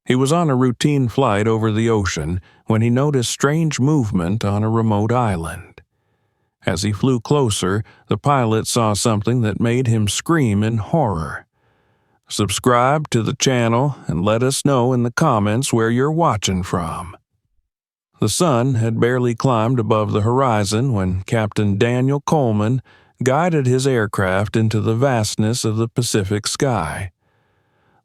He was on a routine flight over the ocean when he noticed strange movement on a remote island. As he flew closer, the pilot saw something that made him scream in horror. Subscribe to the channel and let us know in the comments where you're watching from. The sun had barely climbed above the horizon when Captain Daniel Coleman guided his aircraft into the vastness of the Pacific sky.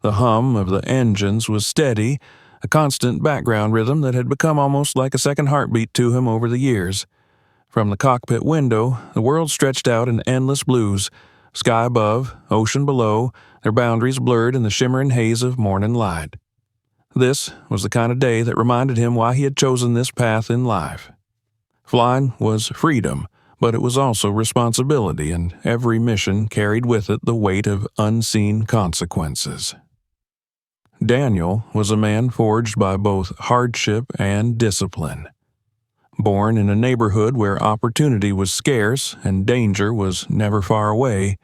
The hum of the engines was steady, a constant background rhythm that had become almost like a second heartbeat to him over the years. From the cockpit window, the world stretched out in endless blues, sky above, ocean below, their boundaries blurred in the shimmering haze of morning light. This was the kind of day that reminded him why he had chosen this path in life. Flying was freedom, but it was also responsibility, and every mission carried with it the weight of unseen consequences. Daniel was a man forged by both hardship and discipline. Born in a neighborhood where opportunity was scarce and danger was never far away,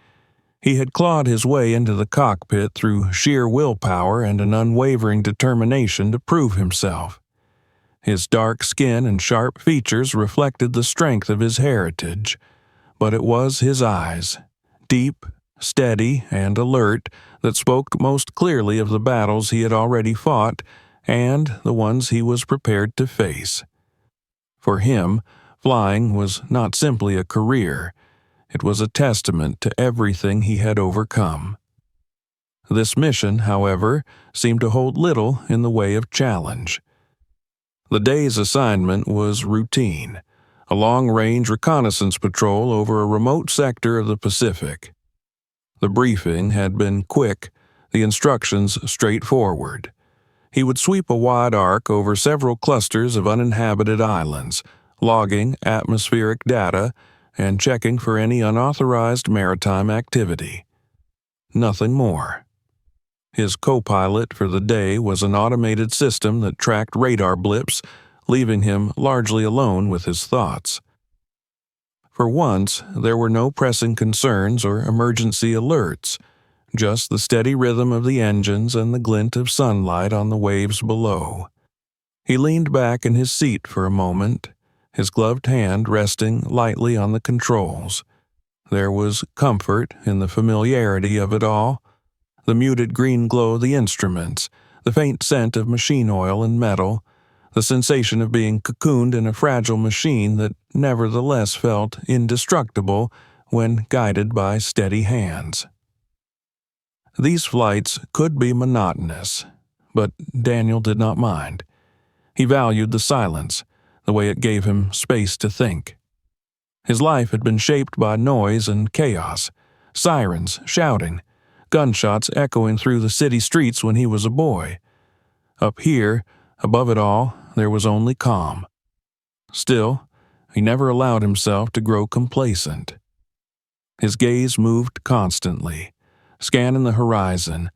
he had clawed his way into the cockpit through sheer willpower and an unwavering determination to prove himself. His dark skin and sharp features reflected the strength of his heritage, but it was his eyes, deep, steady, and alert, that spoke most clearly of the battles he had already fought and the ones he was prepared to face. For him, flying was not simply a career. It was a testament to everything he had overcome. This mission, however, seemed to hold little in the way of challenge. The day's assignment was routine, a long-range reconnaissance patrol over a remote sector of the Pacific. The briefing had been quick, the instructions straightforward. He would sweep a wide arc over several clusters of uninhabited islands, logging atmospheric data and checking for any unauthorized maritime activity. Nothing more. His co-pilot for the day was an automated system that tracked radar blips, leaving him largely alone with his thoughts. For once, there were no pressing concerns or emergency alerts, just the steady rhythm of the engines and the glint of sunlight on the waves below. He leaned back in his seat for a moment, his gloved hand resting lightly on the controls. There was comfort in the familiarity of it all, the muted green glow of the instruments, the faint scent of machine oil and metal, the sensation of being cocooned in a fragile machine that nevertheless felt indestructible when guided by steady hands. These flights could be monotonous, but Daniel did not mind. He valued the silence, the way it gave him space to think. His life had been shaped by noise and chaos, sirens shouting, gunshots echoing through the city streets when he was a boy. Up here, above it all, there was only calm. Still, he never allowed himself to grow complacent. His gaze moved constantly, scanning the horizon,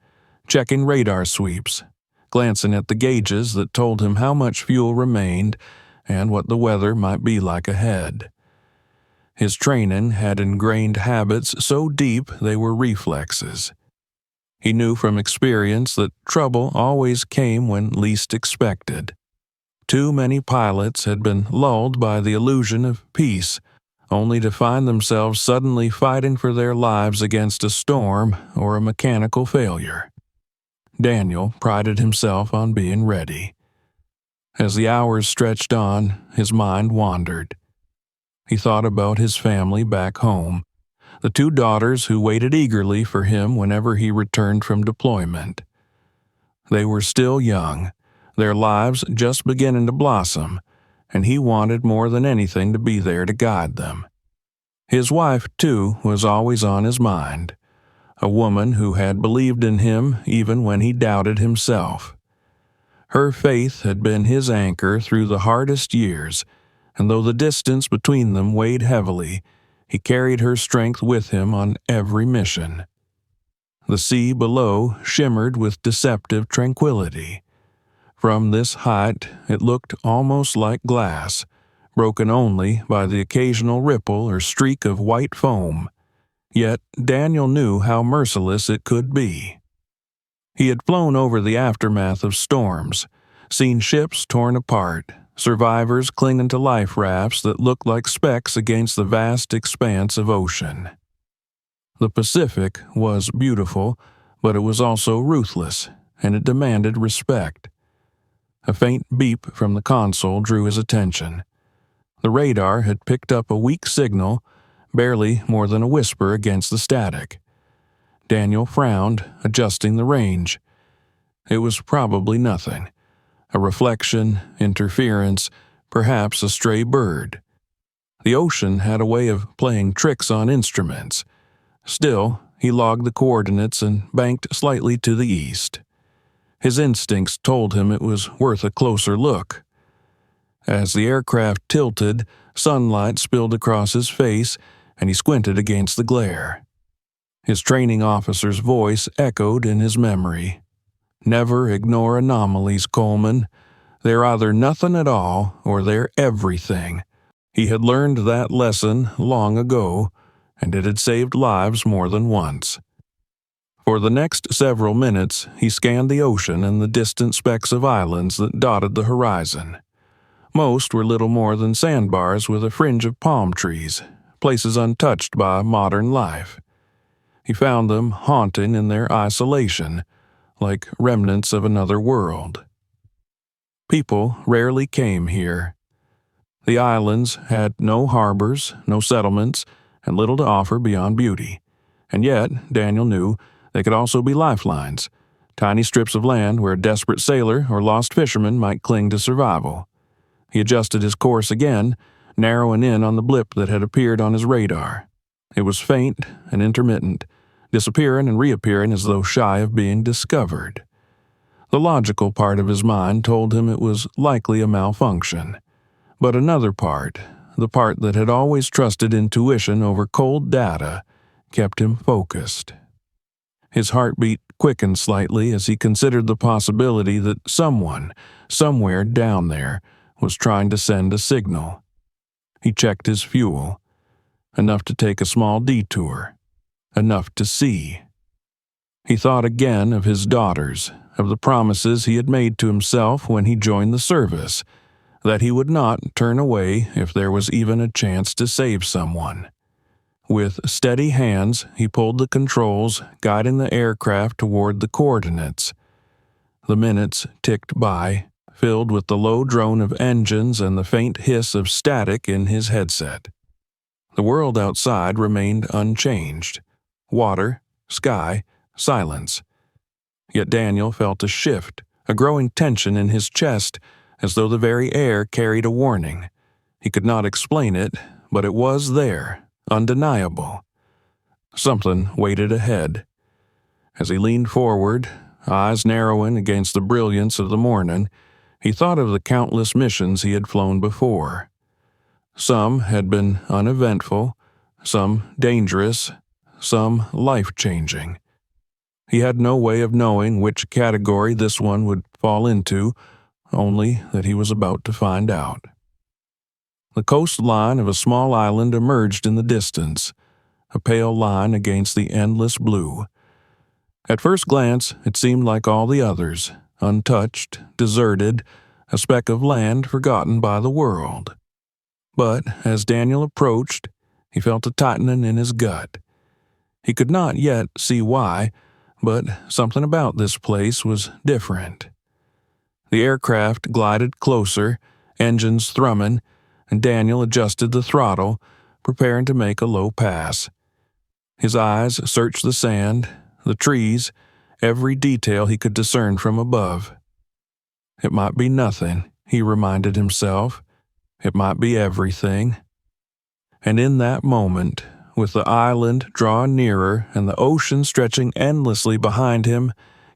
checking radar sweeps, glancing at the gauges that told him how much fuel remained and what the weather might be like ahead. His training had ingrained habits so deep they were reflexes. He knew from experience that trouble always came when least expected. Too many pilots had been lulled by the illusion of peace, only to find themselves suddenly fighting for their lives against a storm or a mechanical failure. Daniel prided himself on being ready. As the hours stretched on, his mind wandered. He thought about his family back home, the 2 daughters who waited eagerly for him whenever he returned from deployment. They were still young, their lives just beginning to blossom, and he wanted more than anything to be there to guide them. His wife, too, was always on his mind, a woman who had believed in him even when he doubted himself. Her faith had been his anchor through the hardest years, and though the distance between them weighed heavily, he carried her strength with him on every mission. The sea below shimmered with deceptive tranquility. From this height, it looked almost like glass, broken only by the occasional ripple or streak of white foam. Yet Daniel knew how merciless it could be. He had flown over the aftermath of storms, seen ships torn apart, survivors clinging to life rafts that looked like specks against the vast expanse of ocean. The Pacific was beautiful, but it was also ruthless, and it demanded respect. A faint beep from the console drew his attention. The radar had picked up a weak signal, barely more than a whisper against the static. Daniel frowned, adjusting the range. It was probably nothing. A reflection, interference, perhaps a stray bird. The ocean had a way of playing tricks on instruments. Still, he logged the coordinates and banked slightly to the east. His instincts told him it was worth a closer look. As the aircraft tilted, sunlight spilled across his face, and he squinted against the glare. His training officer's voice echoed in his memory. "Never ignore anomalies, Coleman. They're either nothing at all or they're everything." He had learned that lesson long ago, and it had saved lives more than once. For the next several minutes, he scanned the ocean and the distant specks of islands that dotted the horizon. Most were little more than sandbars with a fringe of palm trees, places untouched by modern life. He found them haunting in their isolation, like remnants of another world. People rarely came here. The islands had no harbors, no settlements, and little to offer beyond beauty. And yet, Daniel knew, they could also be lifelines, tiny strips of land where a desperate sailor or lost fisherman might cling to survival. He adjusted his course again, narrowing in on the blip that had appeared on his radar. It was faint and intermittent, disappearing and reappearing as though shy of being discovered. The logical part of his mind told him it was likely a malfunction. But another part, the part that had always trusted intuition over cold data, kept him focused. His heartbeat quickened slightly as he considered the possibility that someone, somewhere down there, was trying to send a signal. He checked his fuel. Enough to take a small detour. Enough to see. He thought again of his daughters, of the promises he had made to himself when he joined the service, that he would not turn away if there was even a chance to save someone. With steady hands, he pulled the controls, guiding the aircraft toward the coordinates. The minutes ticked by, filled with the low drone of engines and the faint hiss of static in his headset. The world outside remained unchanged. Water, sky, silence. Yet Daniel felt a shift, a growing tension in his chest, as though the very air carried a warning. He could not explain it, but it was there, undeniable. Something waited ahead. As he leaned forward, eyes narrowing against the brilliance of the morning, he thought of the countless missions he had flown before. Some had been uneventful, some dangerous, some life-changing. He had no way of knowing which category this one would fall into, only that he was about to find out. The coastline of a small island emerged in the distance, a pale line against the endless blue. At first glance, it seemed like all the others, untouched, deserted, a speck of land forgotten by the world. But as Daniel approached, he felt a tightening in his gut. He could not yet see why, but something about this place was different. The aircraft glided closer, engines thrumming, and Daniel adjusted the throttle, preparing to make a low pass. His eyes searched the sand, the trees, every detail he could discern from above. It might be nothing, he reminded himself. It might be everything. And in that moment, with the island drawing nearer and the ocean stretching endlessly behind him,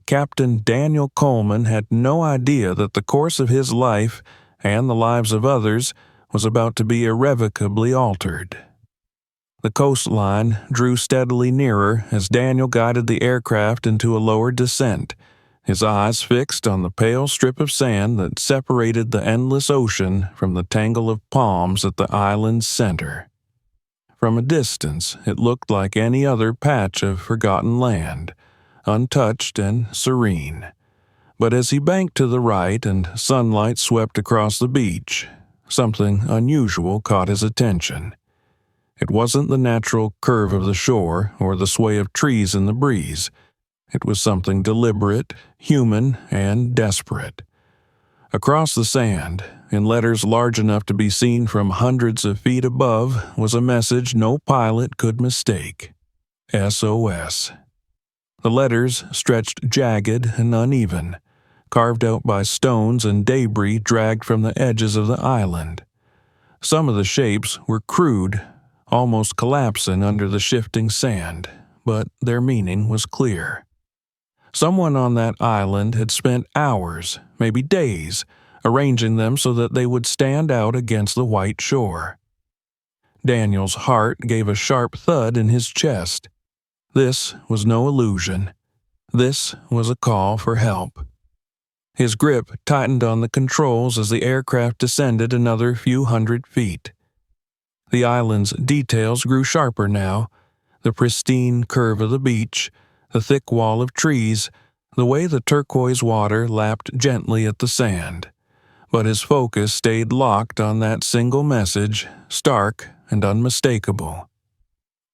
Captain Daniel Coleman had no idea that the course of his life and the lives of others was about to be irrevocably altered. The coastline drew steadily nearer as Daniel guided the aircraft into a lower descent, his eyes fixed on the pale strip of sand that separated the endless ocean from the tangle of palms at the island's center. From a distance, it looked like any other patch of forgotten land, untouched and serene. But as he banked to the right and sunlight swept across the beach, something unusual caught his attention. It wasn't the natural curve of the shore or the sway of trees in the breeze. It was something deliberate, human, and desperate. Across the sand, in letters large enough to be seen from hundreds of feet above, was a message no pilot could mistake. SOS. The letters stretched jagged and uneven, carved out by stones and debris dragged from the edges of the island. Some of the shapes were crude, almost collapsing under the shifting sand, but their meaning was clear. Someone on that island had spent hours, maybe days, arranging them so that they would stand out against the white shore. Daniel's heart gave a sharp thud in his chest. This was no illusion. This was a call for help. His grip tightened on the controls as the aircraft descended another few hundred feet. The island's details grew sharper now: the pristine curve of the beach, the thick wall of trees, the way the turquoise water lapped gently at the sand. But his focus stayed locked on that single message, stark and unmistakable.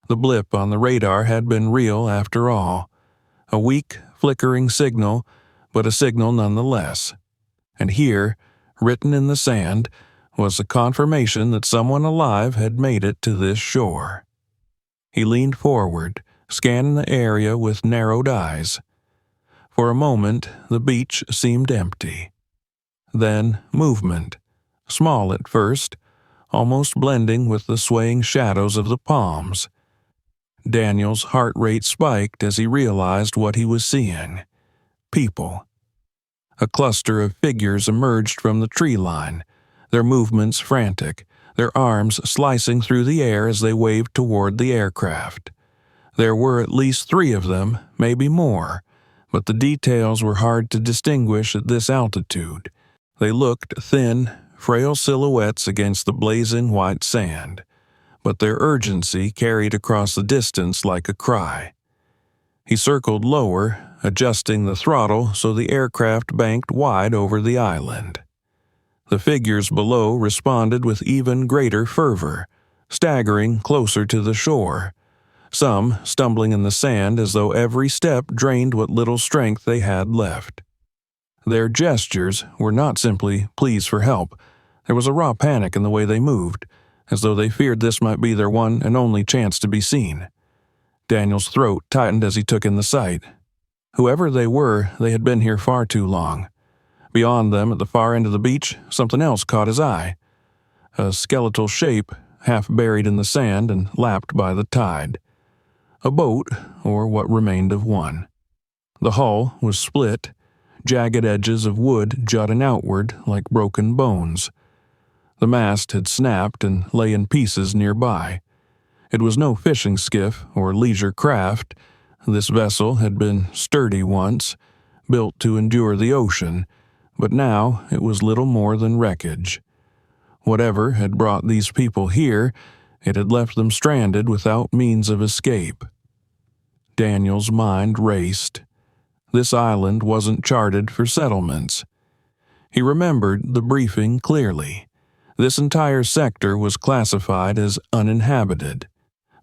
The blip on the radar had been real after all. A weak, flickering signal, but a signal nonetheless. And here, written in the sand, was the confirmation that someone alive had made it to this shore. He leaned forward, scanning the area with narrowed eyes. For a moment, the beach seemed empty. Then movement, small at first, almost blending with the swaying shadows of the palms. Daniel's heart rate spiked as he realized what he was seeing. People. A cluster of figures emerged from the tree line, their movements frantic, their arms slicing through the air as they waved toward the aircraft. There were at least 3 of them, maybe more, but the details were hard to distinguish at this altitude. They looked thin, frail silhouettes against the blazing white sand, but their urgency carried across the distance like a cry. He circled lower, adjusting the throttle so the aircraft banked wide over the island. The figures below responded with even greater fervor, staggering closer to the shore, some stumbling in the sand as though every step drained what little strength they had left. Their gestures were not simply pleas for help. There was a raw panic in the way they moved, as though they feared this might be their one and only chance to be seen. Daniel's throat tightened as he took in the sight. Whoever they were, they had been here far too long. Beyond them, at the far end of the beach, something else caught his eye. A skeletal shape, half buried in the sand and lapped by the tide. A boat, or what remained of one. The hull was split, jagged edges of wood jutting outward like broken bones. The mast had snapped and lay in pieces nearby. It was no fishing skiff or leisure craft. This vessel had been sturdy once, built to endure the ocean, but now it was little more than wreckage. Whatever had brought these people here, it had left them stranded without means of escape. Daniel's mind raced. This island wasn't charted for settlements. He remembered the briefing clearly. This entire sector was classified as uninhabited.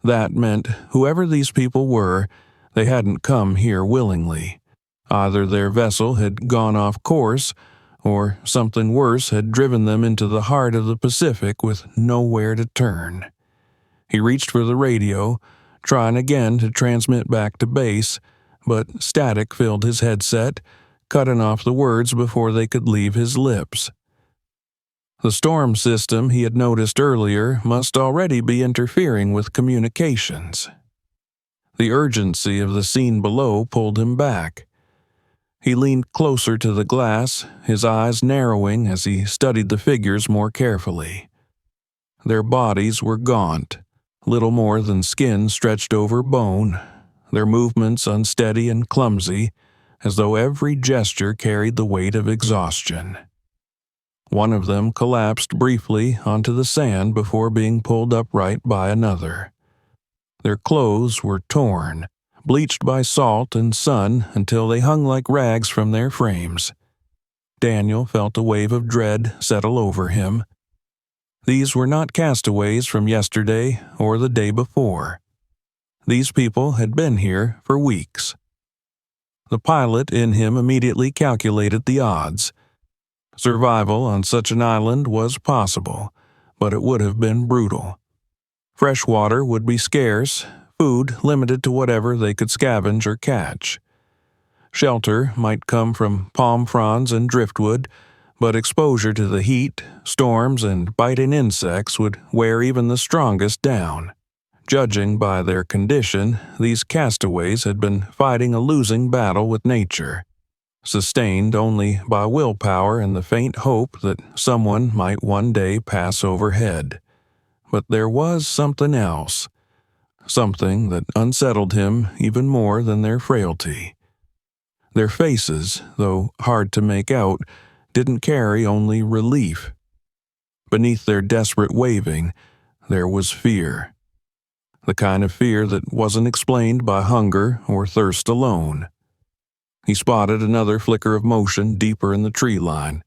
That meant whoever these people were, they hadn't come here willingly. Either their vessel had gone off course, or something worse had driven them into the heart of the Pacific with nowhere to turn. He reached for the radio, trying again to transmit back to base, but static filled his headset, cutting off the words before they could leave his lips. The storm system he had noticed earlier must already be interfering with communications. The urgency of the scene below pulled him back. He leaned closer to the glass, his eyes narrowing as he studied the figures more carefully. Their bodies were gaunt, little more than skin stretched over bone, their movements unsteady and clumsy, as though every gesture carried the weight of exhaustion. One of them collapsed briefly onto the sand before being pulled upright by another. Their clothes were torn, bleached by salt and sun until they hung like rags from their frames. Daniel felt a wave of dread settle over him. These were not castaways from yesterday or the day before. These people had been here for weeks. The pilot in him immediately calculated the odds. Survival on such an island was possible, but it would have been brutal. Fresh water would be scarce, food limited to whatever they could scavenge or catch. Shelter might come from palm fronds and driftwood, but exposure to the heat, storms, and biting insects would wear even the strongest down. Judging by their condition, these castaways had been fighting a losing battle with nature, sustained only by willpower and the faint hope that someone might one day pass overhead. But there was something else, something that unsettled him even more than their frailty. Their faces, though hard to make out, didn't carry only relief. Beneath their desperate waving, there was fear. The kind of fear that wasn't explained by hunger or thirst alone. He spotted another flicker of motion deeper in the tree line,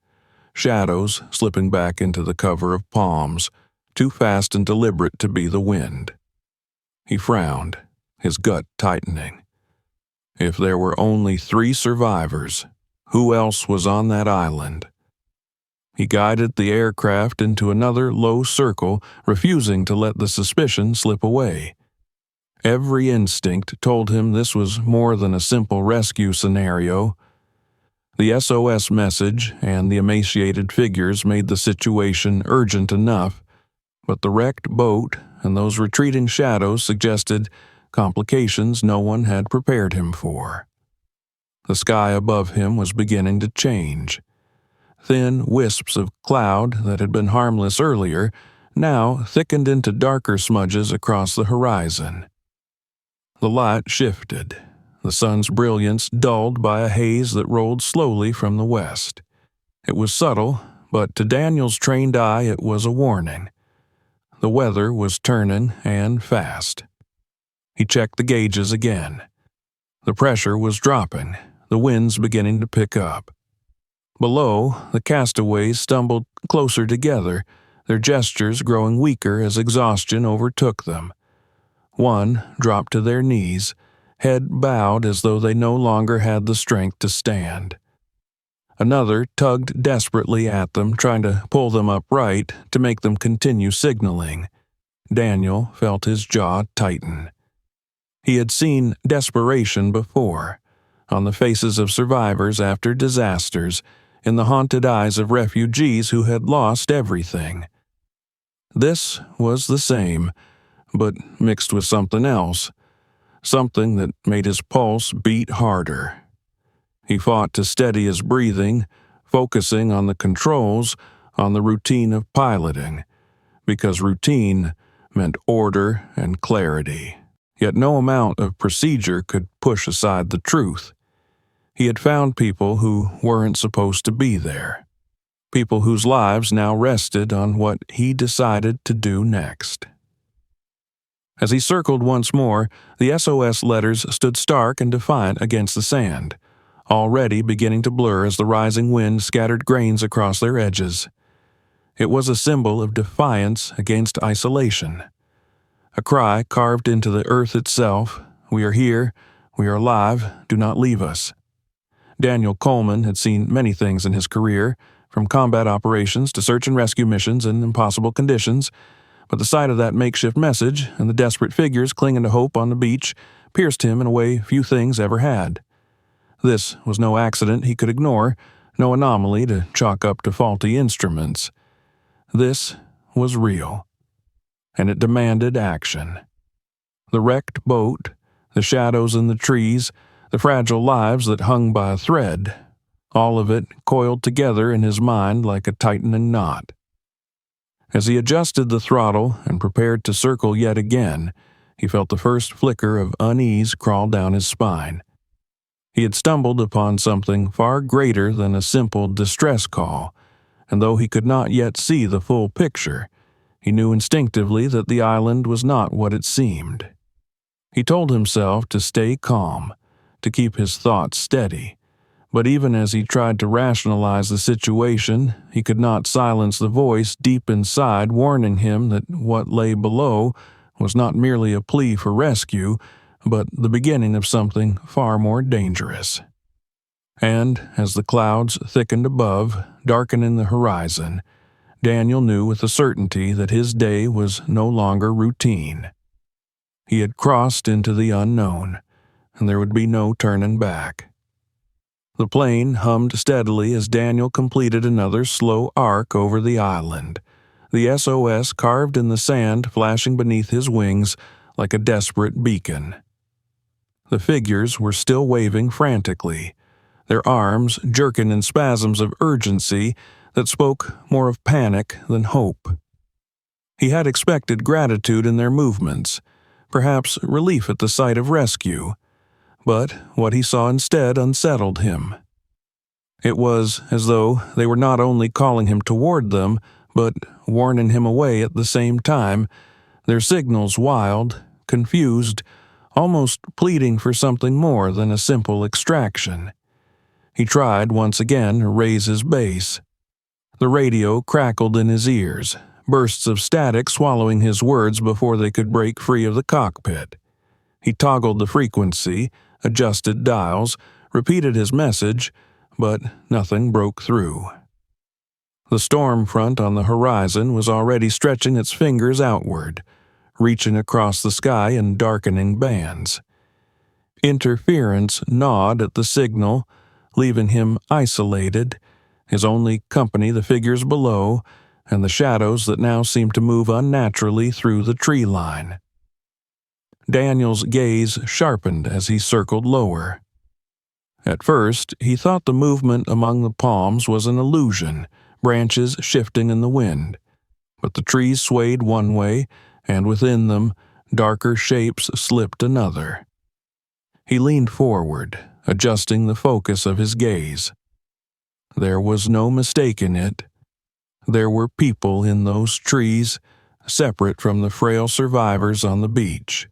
shadows slipping back into the cover of palms, too fast and deliberate to be the wind. He frowned, his gut tightening. If there were only 3 survivors, who else was on that island? He guided the aircraft into another low circle, refusing to let the suspicion slip away. Every instinct told him this was more than a simple rescue scenario. The SOS message and the emaciated figures made the situation urgent enough, but the wrecked boat and those retreating shadows suggested complications no one had prepared him for. The sky above him was beginning to change. Thin wisps of cloud that had been harmless earlier now thickened into darker smudges across the horizon. The light shifted, the sun's brilliance dulled by a haze that rolled slowly from the west. It was subtle, but to Daniel's trained eye it was a warning. The weather was turning, and fast. He checked the gauges again. The pressure was dropping, the winds beginning to pick up. Below, the castaways stumbled closer together, their gestures growing weaker as exhaustion overtook them. One dropped to their knees, head bowed as though they no longer had the strength to stand. Another tugged desperately at them, trying to pull them upright to make them continue signaling. Daniel felt his jaw tighten. He had seen desperation before, on the faces of survivors after disasters, in the haunted eyes of refugees who had lost everything. This was the same, but mixed with something else, something that made his pulse beat harder. He fought to steady his breathing, focusing on the controls, on the routine of piloting, because routine meant order and clarity. Yet no amount of procedure could push aside the truth. He had found people who weren't supposed to be there. People whose lives now rested on what he decided to do next. As he circled once more, the SOS letters stood stark and defiant against the sand, already beginning to blur as the rising wind scattered grains across their edges. It was a symbol of defiance against isolation. A cry carved into the earth itself, "We are here, we are alive, do not leave us." Daniel Coleman had seen many things in his career, from combat operations to search and rescue missions in impossible conditions, but the sight of that makeshift message and the desperate figures clinging to hope on the beach pierced him in a way few things ever had. This was no accident he could ignore, no anomaly to chalk up to faulty instruments. This was real, and it demanded action. The wrecked boat, the shadows in the trees, the fragile lives that hung by a thread, all of it coiled together in his mind like a tightening knot. As he adjusted the throttle and prepared to circle yet again, he felt the first flicker of unease crawl down his spine. He had stumbled upon something far greater than a simple distress call, and though he could not yet see the full picture, he knew instinctively that the island was not what it seemed. He told himself to stay calm, to keep his thoughts steady, but even as he tried to rationalize the situation, he could not silence the voice deep inside warning him that what lay below was not merely a plea for rescue, but the beginning of something far more dangerous. And as the clouds thickened above, darkening the horizon, Daniel knew with a certainty that his day was no longer routine. He had crossed into the unknown, and there would be no turning back. The plane hummed steadily as Daniel completed another slow arc over the island, the SOS carved in the sand flashing beneath his wings like a desperate beacon. The figures were still waving frantically, their arms jerking in spasms of urgency that spoke more of panic than hope. He had expected gratitude in their movements, perhaps relief at the sight of rescue, but what he saw instead unsettled him. It was as though they were not only calling him toward them, but warning him away at the same time, their signals wild, confused, almost pleading for something more than a simple extraction. He tried once again to raise his bass. The radio crackled in his ears, bursts of static swallowing his words before they could break free of the cockpit. He toggled the frequency, adjusted dials, repeated his message, but nothing broke through. The storm front on the horizon was already stretching its fingers outward, reaching across the sky in darkening bands. Interference gnawed at the signal, leaving him isolated, his only company the figures below and the shadows that now seemed to move unnaturally through the tree line. Daniel's gaze sharpened as he circled lower. At first, he thought the movement among the palms was an illusion, branches shifting in the wind, but the trees swayed one way, and within them, darker shapes slipped another. He leaned forward, adjusting the focus of his gaze. There was no mistaking it. There were people in those trees, separate from the frail survivors on the beach.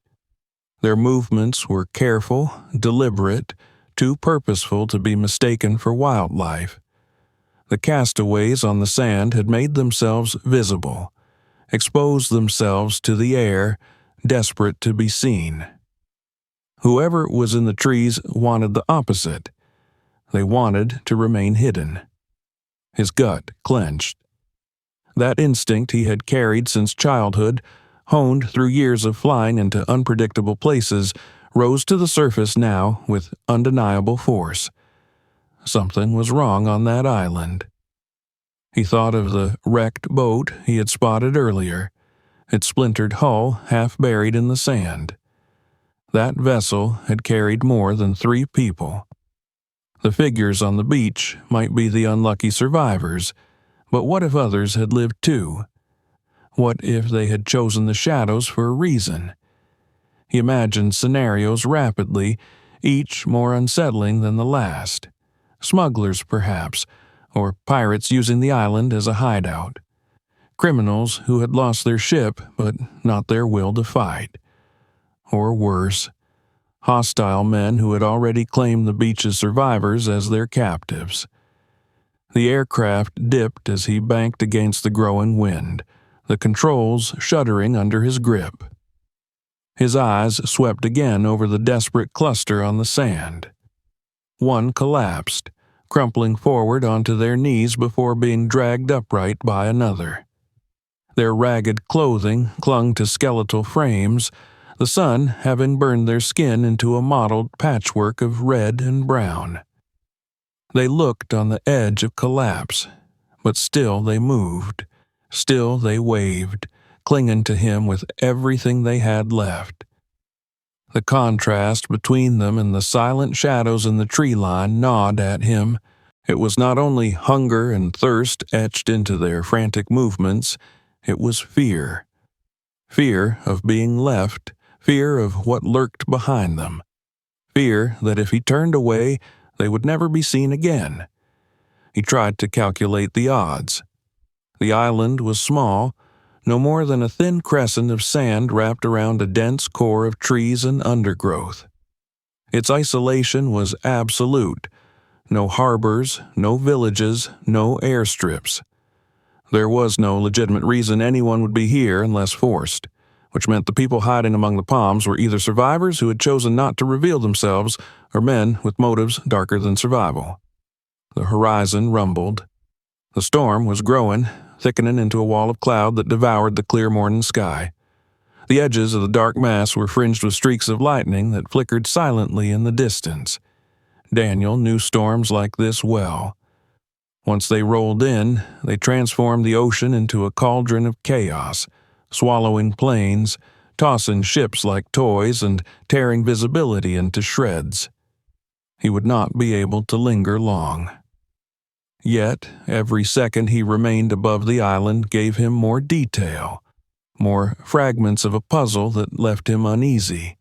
Their movements were careful, deliberate, too purposeful to be mistaken for wildlife. The castaways on the sand had made themselves visible, exposed themselves to the air, desperate to be seen. Whoever was in the trees wanted the opposite. They wanted to remain hidden. His gut clenched. That instinct he had carried since childhood, honed through years of flying into unpredictable places, rose to the surface now with undeniable force. Something was wrong on that island. He thought of the wrecked boat he had spotted earlier, its splintered hull half buried in the sand. That vessel had carried more than 3 people. The figures on the beach might be the unlucky survivors, but what if others had lived too? What if they had chosen the shadows for a reason? He imagined scenarios rapidly, each more unsettling than the last. Smugglers, perhaps, or pirates using the island as a hideout. Criminals who had lost their ship but not their will to fight. Or worse, hostile men who had already claimed the beach's survivors as their captives. The aircraft dipped as he banked against the growing wind, the controls shuddering under his grip. His eyes swept again over the desperate cluster on the sand. One collapsed, crumpling forward onto their knees before being dragged upright by another. Their ragged clothing clung to skeletal frames, the sun having burned their skin into a mottled patchwork of red and brown. They looked on the edge of collapse, but still they moved, still they waved, clinging to him with everything they had left. The contrast between them and the silent shadows in the tree line gnawed at him. It was not only hunger and thirst etched into their frantic movements, it was fear. Fear of being left, fear of what lurked behind them. Fear that if he turned away, they would never be seen again. He tried to calculate the odds. The island was small, no more than a thin crescent of sand wrapped around a dense core of trees and undergrowth. Its isolation was absolute. No harbors, no villages, no airstrips. There was no legitimate reason anyone would be here unless forced, which meant the people hiding among the palms were either survivors who had chosen not to reveal themselves or men with motives darker than survival. The horizon rumbled. The storm was growing, thickening into a wall of cloud that devoured the clear morning sky. The edges of the dark mass were fringed with streaks of lightning that flickered silently in the distance. Daniel knew storms like this well. Once they rolled in, they transformed the ocean into a cauldron of chaos, swallowing planes, tossing ships like toys, and tearing visibility into shreds. He would not be able to linger long. Yet, every second he remained above the island gave him more detail, more fragments of a puzzle that left him uneasy.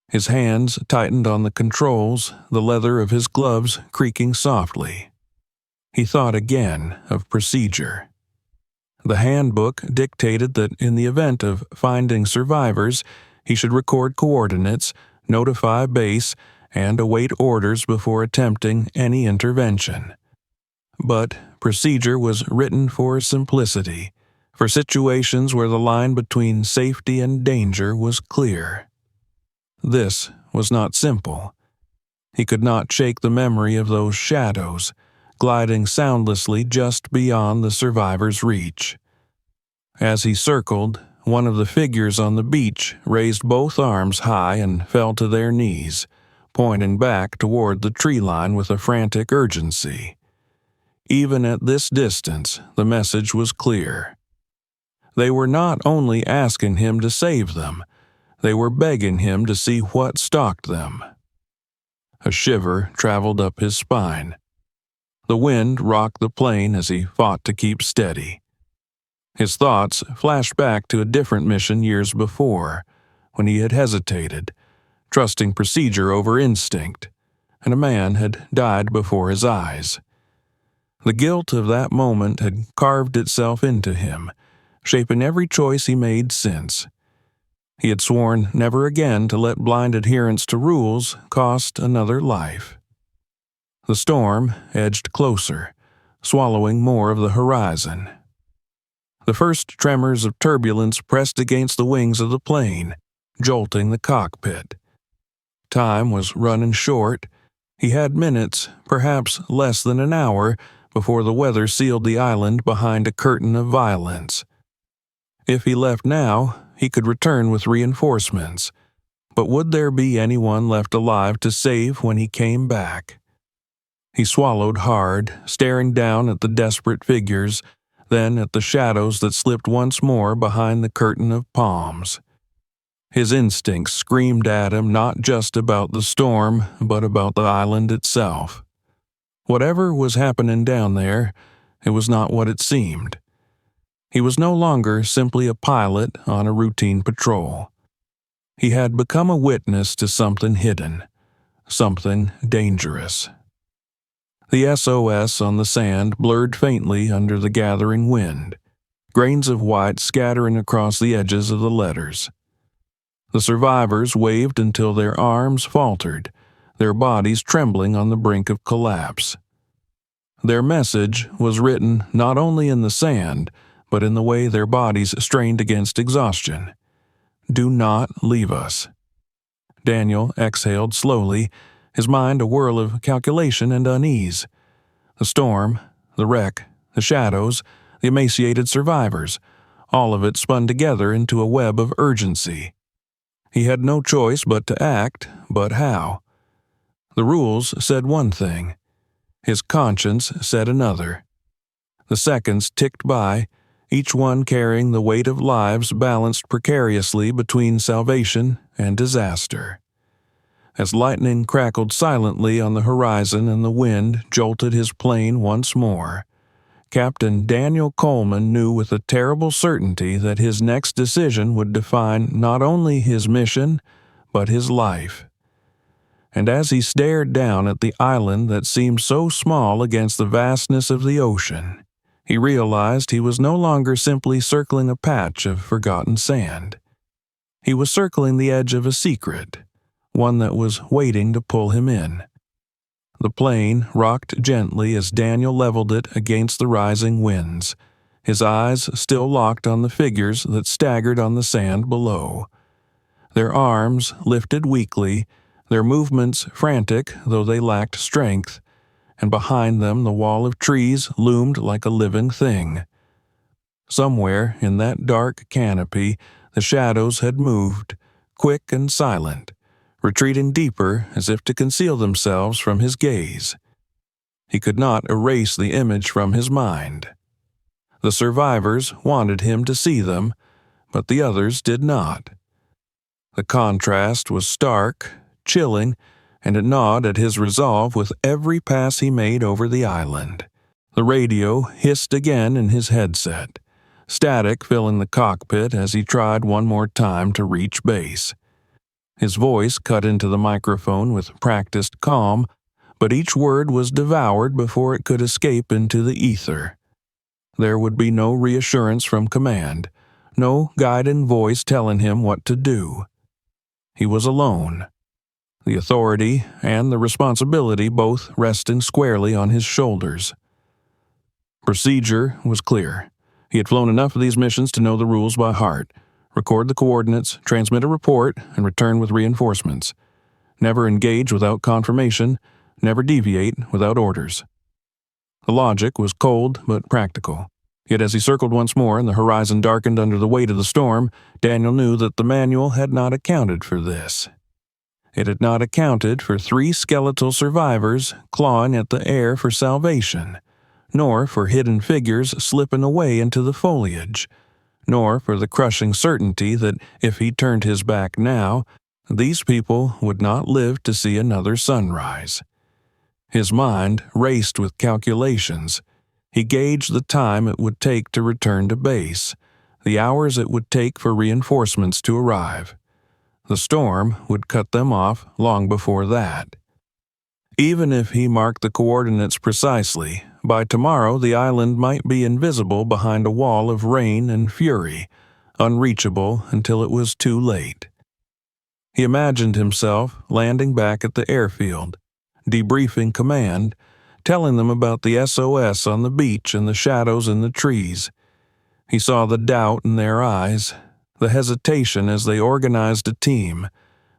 His hands tightened on the controls, the leather of his gloves creaking softly. He thought again of procedure. The handbook dictated that in the event of finding survivors, he should record coordinates, notify base, and await orders before attempting any intervention. But procedure was written for simplicity, for situations where the line between safety and danger was clear. This was not simple. He could not shake the memory of those shadows, gliding soundlessly just beyond the survivor's reach. As he circled, one of the figures on the beach raised both arms high and fell to their knees, pointing back toward the tree line with a frantic urgency. Even at this distance, the message was clear. They were not only asking him to save them, they were begging him to see what stalked them. A shiver traveled up his spine. The wind rocked the plane as he fought to keep steady. His thoughts flashed back to a different mission years before, when he had hesitated, trusting procedure over instinct, and a man had died before his eyes. The guilt of that moment had carved itself into him, shaping every choice he made since. He had sworn never again to let blind adherence to rules cost another life. The storm edged closer, swallowing more of the horizon. The first tremors of turbulence pressed against the wings of the plane, jolting the cockpit. Time was running short. He had minutes, perhaps less than an hour, before the weather sealed the island behind a curtain of violence. If he left now, he could return with reinforcements. But would there be anyone left alive to save when he came back? He swallowed hard, staring down at the desperate figures, then at the shadows that slipped once more behind the curtain of palms. His instincts screamed at him not just about the storm, but about the island itself. Whatever was happening down there, it was not what it seemed. He was no longer simply a pilot on a routine patrol. He had become a witness to something hidden, something dangerous. The SOS on the sand blurred faintly under the gathering wind, grains of white scattering across the edges of the letters. The survivors waved until their arms faltered, their bodies trembling on the brink of collapse. Their message was written not only in the sand, but in the way their bodies strained against exhaustion. Do not leave us. Daniel exhaled slowly, his mind a whirl of calculation and unease. The storm, the wreck, the shadows, the emaciated survivors, all of it spun together into a web of urgency. He had no choice but to act, but how? The rules said one thing. His conscience said another. The seconds ticked by, each one carrying the weight of lives balanced precariously between salvation and disaster. As lightning crackled silently on the horizon and the wind jolted his plane once more, Captain Daniel Coleman knew with a terrible certainty that his next decision would define not only his mission, but his life. And as he stared down at the island that seemed so small against the vastness of the ocean, He realized he was no longer simply circling a patch of forgotten sand. He was circling the edge of a secret, one that was waiting to pull him in. The plane rocked gently as Daniel leveled it against the rising winds, his eyes still locked on the figures that staggered on the sand below. Their arms lifted weakly, their movements frantic though they lacked strength, and behind them the wall of trees loomed like a living thing. Somewhere in that dark canopy, the shadows had moved, quick and silent, retreating deeper as if to conceal themselves from his gaze. He could not erase the image from his mind. The survivors wanted him to see them, but the others did not. The contrast was stark, chilling, and it gnawed at his resolve with every pass he made over the island. The radio hissed again in his headset, static filling the cockpit as he tried one more time to reach base. His voice cut into the microphone with practiced calm, but each word was devoured before it could escape into the ether. There would be no reassurance from command, no guiding voice telling him what to do. He was alone, the authority and the responsibility both resting squarely on his shoulders. Procedure was clear. He had flown enough of these missions to know the rules by heart. Record the coordinates, transmit a report, and return with reinforcements. Never engage without confirmation, never deviate without orders. The logic was cold but practical. Yet as he circled once more and the horizon darkened under the weight of the storm, Daniel knew that the manual had not accounted for this. It had not accounted for 3 skeletal survivors clawing at the air for salvation, nor for hidden figures slipping away into the foliage, nor for the crushing certainty that if he turned his back now, these people would not live to see another sunrise. His mind raced with calculations. He gauged the time it would take to return to base, the hours it would take for reinforcements to arrive. The storm would cut them off long before that. Even if he marked the coordinates precisely, by tomorrow the island might be invisible behind a wall of rain and fury, unreachable until it was too late. He imagined himself landing back at the airfield, debriefing command, telling them about the SOS on the beach and the shadows in the trees. He saw the doubt in their eyes, the hesitation as they organized a team,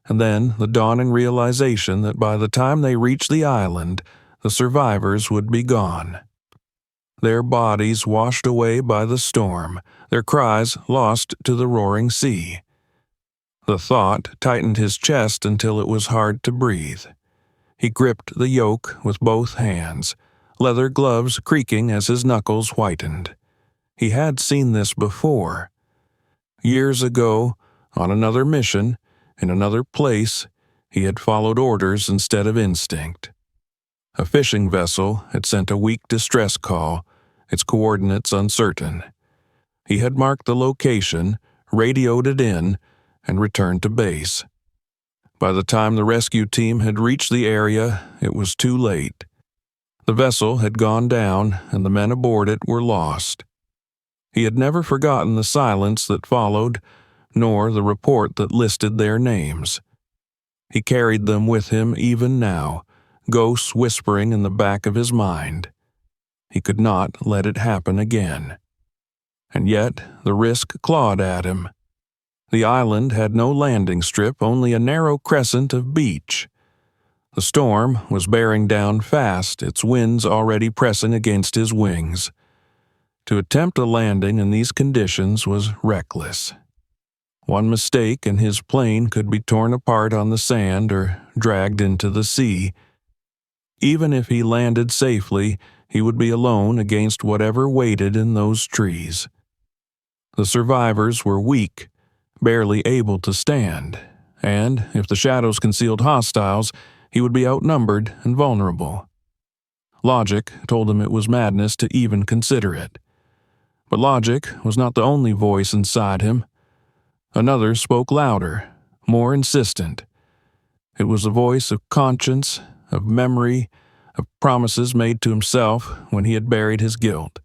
and then the dawning realization that by the time they reached the island, the survivors would be gone. Their bodies washed away by the storm, their cries lost to the roaring sea. The thought tightened his chest until it was hard to breathe. He gripped the yoke with both hands, leather gloves creaking as his knuckles whitened. He had seen this before. Years ago, on another mission, in another place, he had followed orders instead of instinct. A fishing vessel had sent a weak distress call, its coordinates uncertain. He had marked the location, radioed it in, and returned to base. By the time the rescue team had reached the area, it was too late. The vessel had gone down, and the men aboard it were lost. He had never forgotten the silence that followed, nor the report that listed their names. He carried them with him even now, ghosts whispering in the back of his mind. He could not let it happen again. And yet the risk clawed at him. The island had no landing strip, only a narrow crescent of beach. The storm was bearing down fast, its winds already pressing against his wings. To attempt a landing in these conditions was reckless. One mistake and his plane could be torn apart on the sand or dragged into the sea. Even if he landed safely, he would be alone against whatever waited in those trees. The survivors were weak, barely able to stand, and if the shadows concealed hostiles, he would be outnumbered and vulnerable. Logic told him it was madness to even consider it. But logic was not the only voice inside him. Another spoke louder, more insistent. It was the voice of conscience, of memory, of promises made to himself when he had buried his guilt.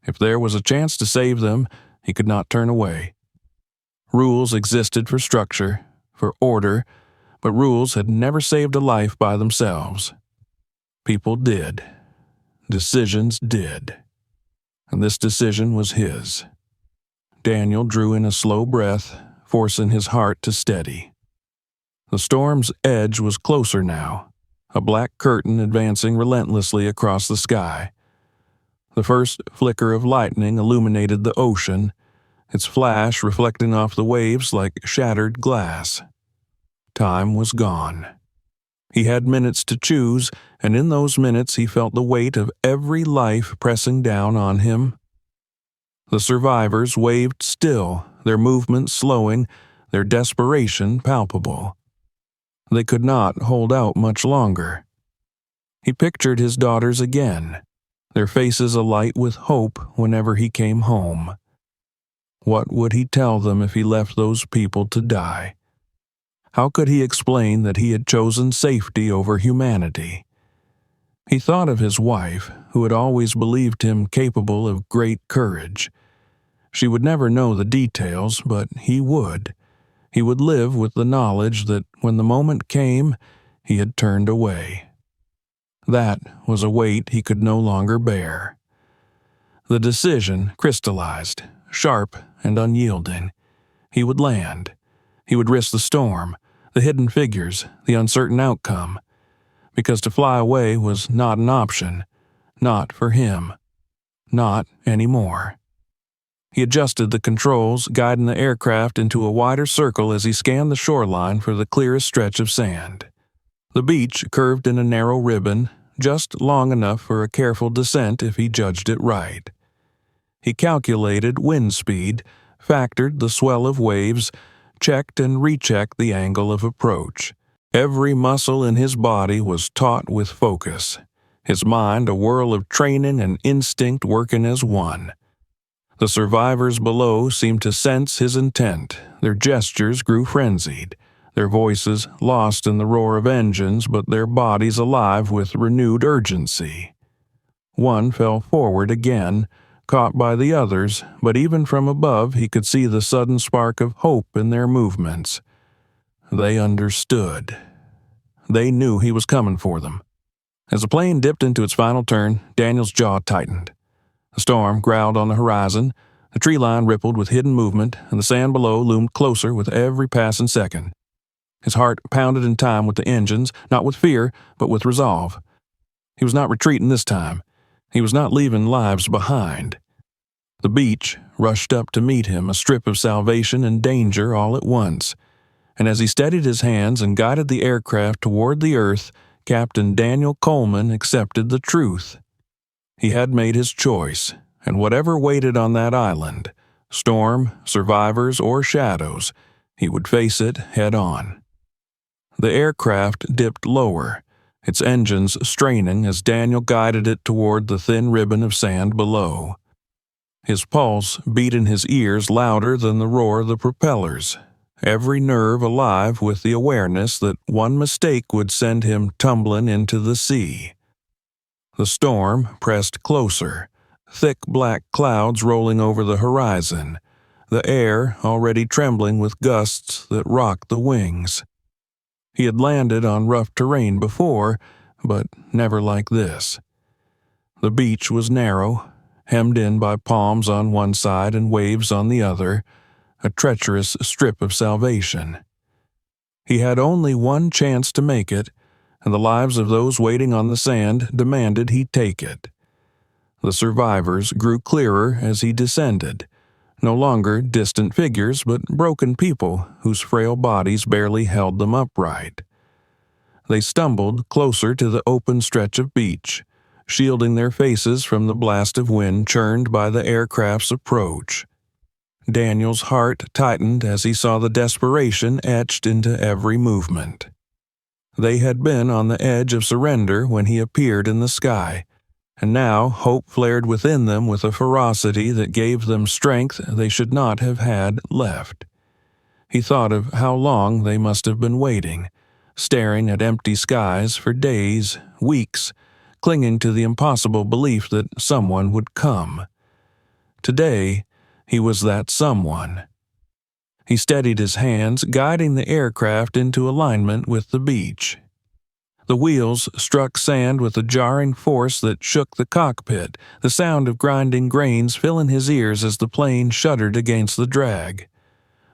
If there was a chance to save them, he could not turn away. Rules existed for structure, for order, but rules had never saved a life by themselves. People did. Decisions did. And this decision was his. Daniel drew in a slow breath, forcing his heart to steady. The storm's edge was closer now, a black curtain advancing relentlessly across the sky. The first flicker of lightning illuminated the ocean, its flash reflecting off the waves like shattered glass. Time was gone. He had minutes to choose, and in those minutes he felt the weight of every life pressing down on him. The survivors waved still, their movements slowing, their desperation palpable. They could not hold out much longer. He pictured his daughters again, their faces alight with hope whenever he came home. What would he tell them if he left those people to die? How could he explain that he had chosen safety over humanity? He thought of his wife, who had always believed him capable of great courage. She would never know the details, but he would. He would live with the knowledge that when the moment came, he had turned away. That was a weight he could no longer bear. The decision crystallized, sharp and unyielding. He would land. He would risk the storm, the hidden figures, the uncertain outcome, because to fly away was not an option, not for him, not anymore. He adjusted the controls, guiding the aircraft into a wider circle as he scanned the shoreline for the clearest stretch of sand. The beach curved in a narrow ribbon, just long enough for a careful descent if he judged it right. He calculated wind speed, factored the swell of waves, checked and rechecked the angle of approach. Every muscle in his body was taut with focus, his mind a whirl of training and instinct working as one. The survivors below seemed to sense his intent. Their gestures grew frenzied, their voices lost in the roar of engines, but their bodies alive with renewed urgency. One fell forward again, caught by the others, but even from above he could see the sudden spark of hope in their movements. They understood. They knew he was coming for them. As the plane dipped into its final turn, Daniel's jaw tightened. The storm growled on the horizon, the tree line rippled with hidden movement, and the sand below loomed closer with every passing second. His heart pounded in time with the engines, not with fear, but with resolve. He was not retreating this time. He was not leaving lives behind. The beach rushed up to meet him, a strip of salvation and danger all at once. And as he steadied his hands and guided the aircraft toward the earth, Captain Daniel Coleman accepted the truth. He had made his choice, and whatever waited on that island, storm, survivors, or shadows, he would face it head on. The aircraft dipped lower, its engines straining as Daniel guided it toward the thin ribbon of sand below. His pulse beat in his ears louder than the roar of the propellers, every nerve alive with the awareness that one mistake would send him tumbling into the sea. The storm pressed closer, thick black clouds rolling over the horizon, the air already trembling with gusts that rocked the wings. He had landed on rough terrain before, but never like this. The beach was narrow, hemmed in by palms on one side and waves on the other, a treacherous strip of salvation. He had only one chance to make it, and the lives of those waiting on the sand demanded he take it. The survivors grew clearer as he descended, no longer distant figures but broken people whose frail bodies barely held them upright. They stumbled closer to the open stretch of beach, shielding their faces from the blast of wind churned by the aircraft's approach. Daniel's heart tightened as he saw the desperation etched into every movement. They had been on the edge of surrender when he appeared in the sky, and now hope flared within them with a ferocity that gave them strength they should not have had left. He thought of how long they must have been waiting, staring at empty skies for days, weeks, clinging to the impossible belief that someone would come. Today, he was that someone. He steadied his hands, guiding the aircraft into alignment with the beach. The wheels struck sand with a jarring force that shook the cockpit, the sound of grinding grains filling his ears as the plane shuddered against the drag.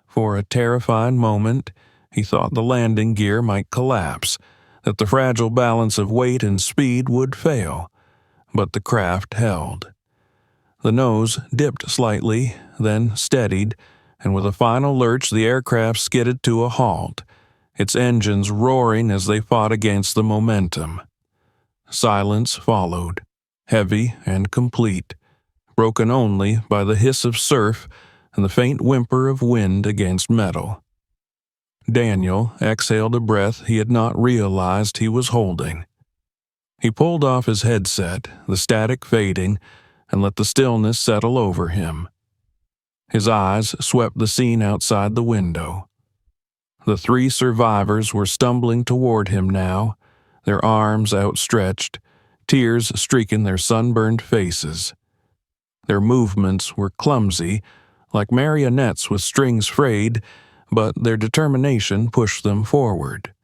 For a terrifying moment, he thought the landing gear might collapse, that the fragile balance of weight and speed would fail, but the craft held. The nose dipped slightly, then steadied, and with a final lurch the aircraft skidded to a halt, its engines roaring as they fought against the momentum. Silence followed, heavy and complete, broken only by the hiss of surf and the faint whimper of wind against metal. Daniel exhaled a breath he had not realized he was holding. He pulled off his headset, the static fading, and let the stillness settle over him. His eyes swept the scene outside the window. The 3 survivors were stumbling toward him now, their arms outstretched, tears streaking their sunburned faces. Their movements were clumsy, like marionettes with strings frayed, but their determination pushed them forward.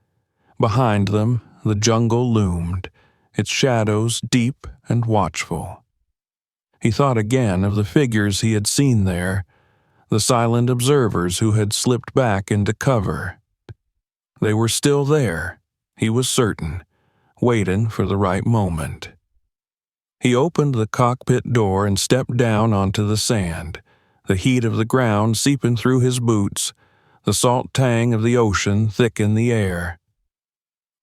Behind them, the jungle loomed, its shadows deep and watchful. He thought again of the figures he had seen there, the silent observers who had slipped back into cover. They were still there, he was certain, waiting for the right moment. He opened the cockpit door and stepped down onto the sand, the heat of the ground seeping through his boots, the salt tang of the ocean thick in the air.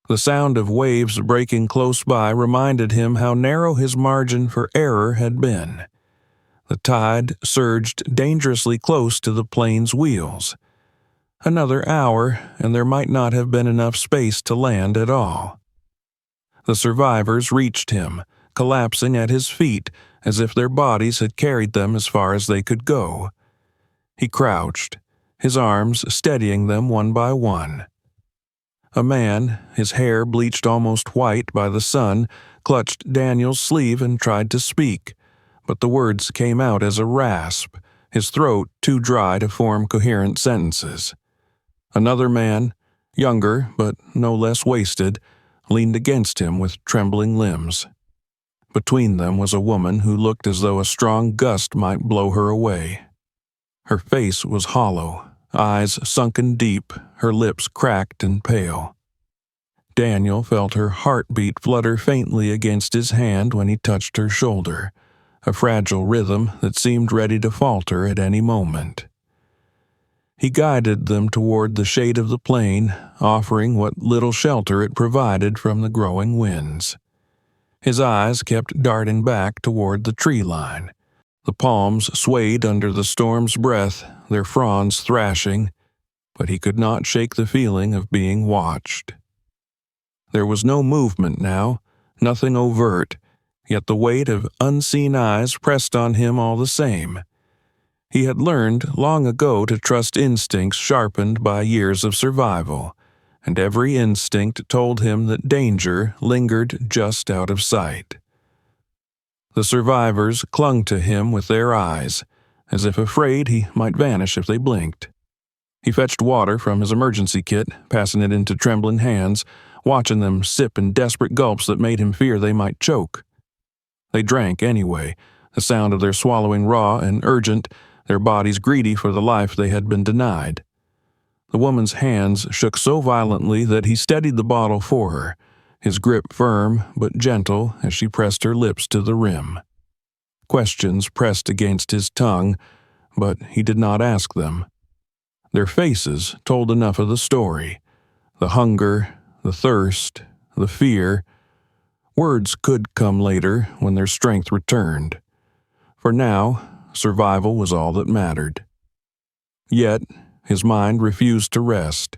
The sound of waves breaking close by reminded him how narrow his margin for error had been. The tide surged dangerously close to the plane's wheels. Another hour, and there might not have been enough space to land at all. The survivors reached him, collapsing at his feet as if their bodies had carried them as far as they could go. He crouched, his arms steadying them one by one. A man, his hair bleached almost white by the sun, clutched Daniel's sleeve and tried to speak, but the words came out as a rasp, his throat too dry to form coherent sentences. Another man, younger but no less wasted, leaned against him with trembling limbs. Between them was a woman who looked as though a strong gust might blow her away. Her face was hollow, eyes sunken deep, her lips cracked and pale. Daniel felt her heartbeat flutter faintly against his hand when he touched her shoulder, a fragile rhythm that seemed ready to falter at any moment. He guided them toward the shade of the plane, offering what little shelter it provided from the growing winds. His eyes kept darting back toward the tree line. The palms swayed under the storm's breath, their fronds thrashing, but he could not shake the feeling of being watched. There was no movement now, nothing overt, yet the weight of unseen eyes pressed on him all the same. He had learned long ago to trust instincts sharpened by years of survival, and every instinct told him that danger lingered just out of sight. The survivors clung to him with their eyes, as if afraid he might vanish if they blinked. He fetched water from his emergency kit, passing it into trembling hands, watching them sip in desperate gulps that made him fear they might choke. They drank anyway, the sound of their swallowing raw and urgent, their bodies greedy for the life they had been denied. The woman's hands shook so violently that he steadied the bottle for her, his grip firm but gentle as she pressed her lips to the rim. Questions pressed against his tongue, but he did not ask them. Their faces told enough of the story. The hunger, the thirst, the fear. Words could come later when their strength returned. For now, survival was all that mattered. Yet, his mind refused to rest.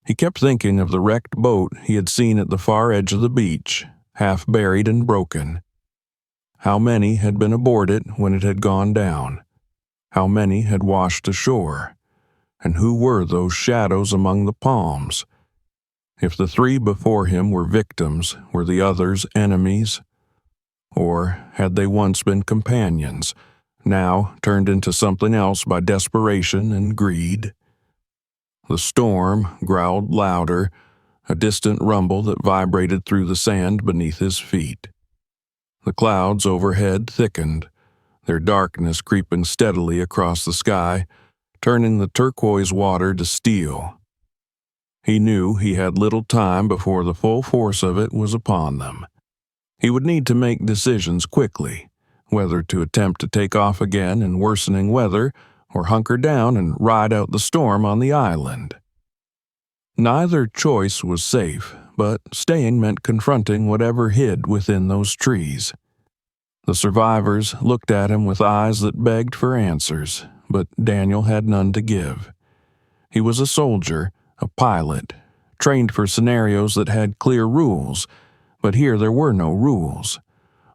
He kept thinking of the wrecked boat he had seen at the far edge of the beach, half buried and broken. How many had been aboard it when it had gone down? How many had washed ashore? And who were those shadows among the palms? If the 3 before him were victims, were the others enemies? Or had they once been companions, now turned into something else by desperation and greed. The storm growled louder, a distant rumble that vibrated through the sand beneath his feet. The clouds overhead thickened, their darkness creeping steadily across the sky, turning the turquoise water to steel. He knew he had little time before the full force of it was upon them. He would need to make decisions quickly, whether to attempt to take off again in worsening weather or hunker down and ride out the storm on the island. Neither choice was safe, but staying meant confronting whatever hid within those trees. The survivors looked at him with eyes that begged for answers, but Daniel had none to give. He was a soldier, a pilot, trained for scenarios that had clear rules, but here there were no rules,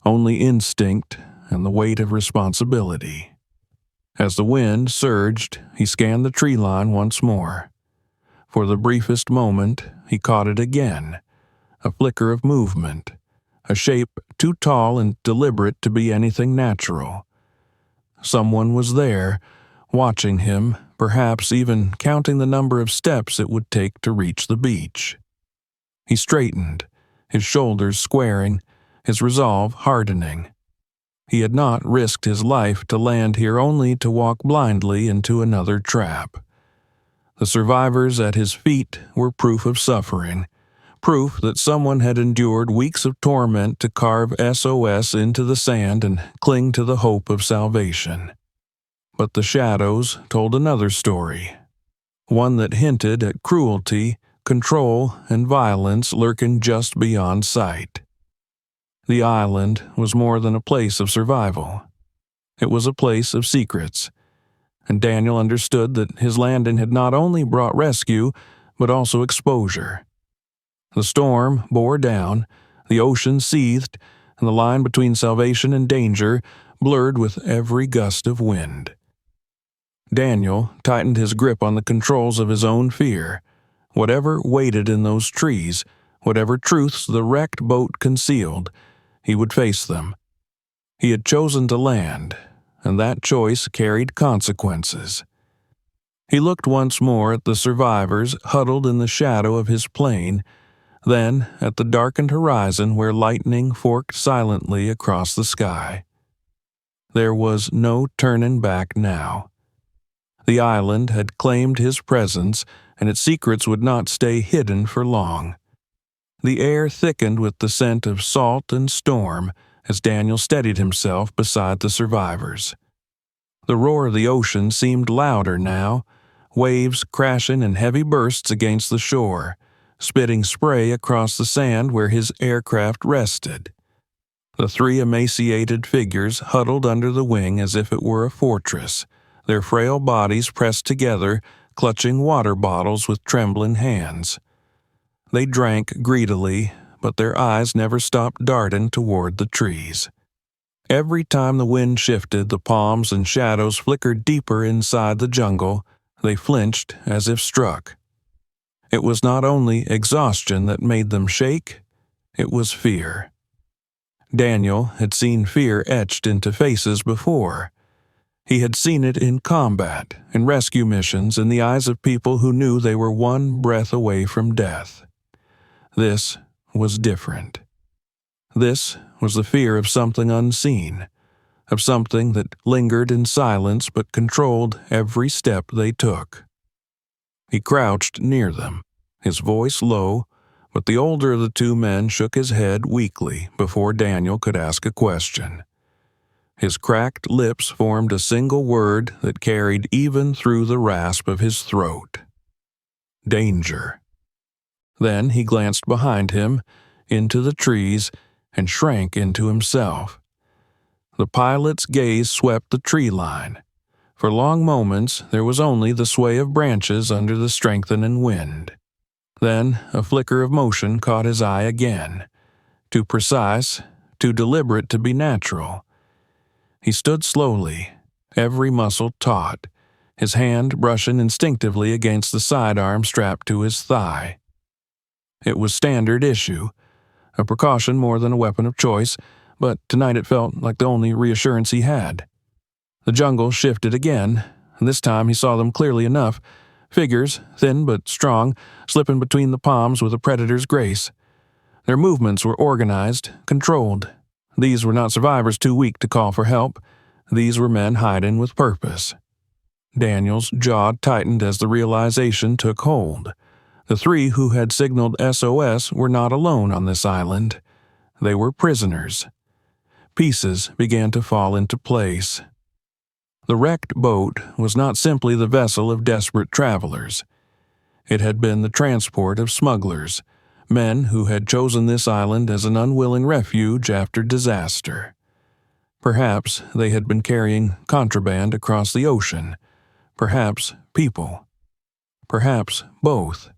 only instinct and the weight of responsibility. As the wind surged, he scanned the tree line once more. For the briefest moment, he caught it again, a flicker of movement, a shape too tall and deliberate to be anything natural. Someone was there, watching him, perhaps even counting the number of steps it would take to reach the beach. He straightened, his shoulders squaring, his resolve hardening. He had not risked his life to land here only to walk blindly into another trap. The survivors at his feet were proof of suffering, proof that someone had endured weeks of torment to carve SOS into the sand and cling to the hope of salvation. But the shadows told another story, one that hinted at cruelty, control, and violence lurking just beyond sight. The island was more than a place of survival. It was a place of secrets, and Daniel understood that his landing had not only brought rescue, but also exposure. The storm bore down, the ocean seethed, and the line between salvation and danger blurred with every gust of wind. Daniel tightened his grip on the controls of his own fear. Whatever waited in those trees, whatever truths the wrecked boat concealed, he would face them. He had chosen to land, and that choice carried consequences. He looked once more at the survivors huddled in the shadow of his plane, then at the darkened horizon where lightning forked silently across the sky. There was no turning back now. The island had claimed his presence, and its secrets would not stay hidden for long. The air thickened with the scent of salt and storm as Daniel steadied himself beside the survivors. The roar of the ocean seemed louder now, waves crashing in heavy bursts against the shore, spitting spray across the sand where his aircraft rested. The three emaciated figures huddled under the wing as if it were a fortress, their frail bodies pressed together, clutching water bottles with trembling hands. They drank greedily, but their eyes never stopped darting toward the trees. Every time the wind shifted, the palms and shadows flickered deeper inside the jungle. They flinched as if struck. It was not only exhaustion that made them shake, it was fear. Daniel had seen fear etched into faces before. He had seen it in combat, in rescue missions, in the eyes of people who knew they were one breath away from death. This was different. This was the fear of something unseen, of something that lingered in silence but controlled every step they took. He crouched near them, his voice low, but the older of the two men shook his head weakly before Daniel could ask a question. His cracked lips formed a single word that carried even through the rasp of his throat. Danger. Then he glanced behind him, into the trees, and shrank into himself. The pilot's gaze swept the tree line. For long moments there was only the sway of branches under the strengthening wind. Then a flicker of motion caught his eye again, too precise, too deliberate to be natural. He stood slowly, every muscle taut, his hand brushing instinctively against the sidearm strapped to his thigh. It was standard issue, a precaution more than a weapon of choice, but tonight it felt like the only reassurance he had. The jungle shifted again, and this time he saw them clearly enough. Figures, thin but strong, slipping between the palms with a predator's grace. Their movements were organized, controlled. These were not survivors too weak to call for help. These were men hiding with purpose. Daniel's jaw tightened as the realization took hold. The three who had signaled SOS were not alone on this island. They were prisoners. Pieces began to fall into place. The wrecked boat was not simply the vessel of desperate travelers. It had been the transport of smugglers, men who had chosen this island as an unwilling refuge after disaster. Perhaps they had been carrying contraband across the ocean. Perhaps people. Perhaps both.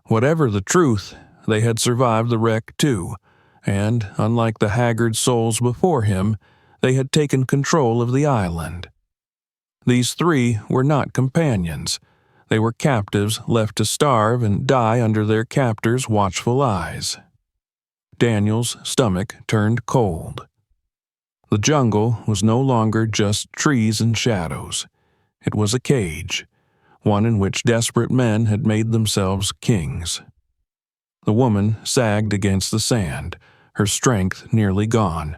Whatever the truth, they had survived the wreck too, and, unlike the haggard souls before him, they had taken control of the island. These three were not companions. They were captives left to starve and die under their captors' watchful eyes. Daniel's stomach turned cold. The jungle was no longer just trees and shadows. It was a cage, one in which desperate men had made themselves kings. The woman sagged against the sand, her strength nearly gone.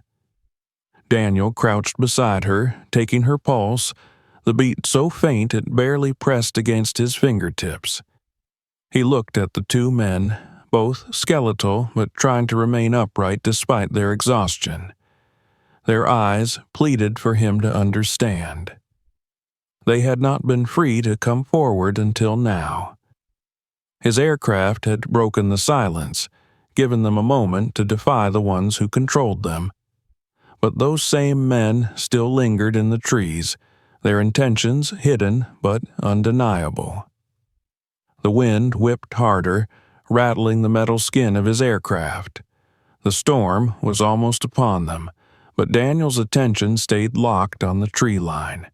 Daniel crouched beside her, taking her pulse, the beat so faint it barely pressed against his fingertips. He looked at the two men, both skeletal but trying to remain upright despite their exhaustion. Their eyes pleaded for him to understand. They had not been free to come forward until now. His aircraft had broken the silence, given them a moment to defy the ones who controlled them. But those same men still lingered in the trees, their intentions hidden but undeniable. The wind whipped harder, rattling the metal skin of his aircraft. The storm was almost upon them, but Daniel's attention stayed locked on the tree line.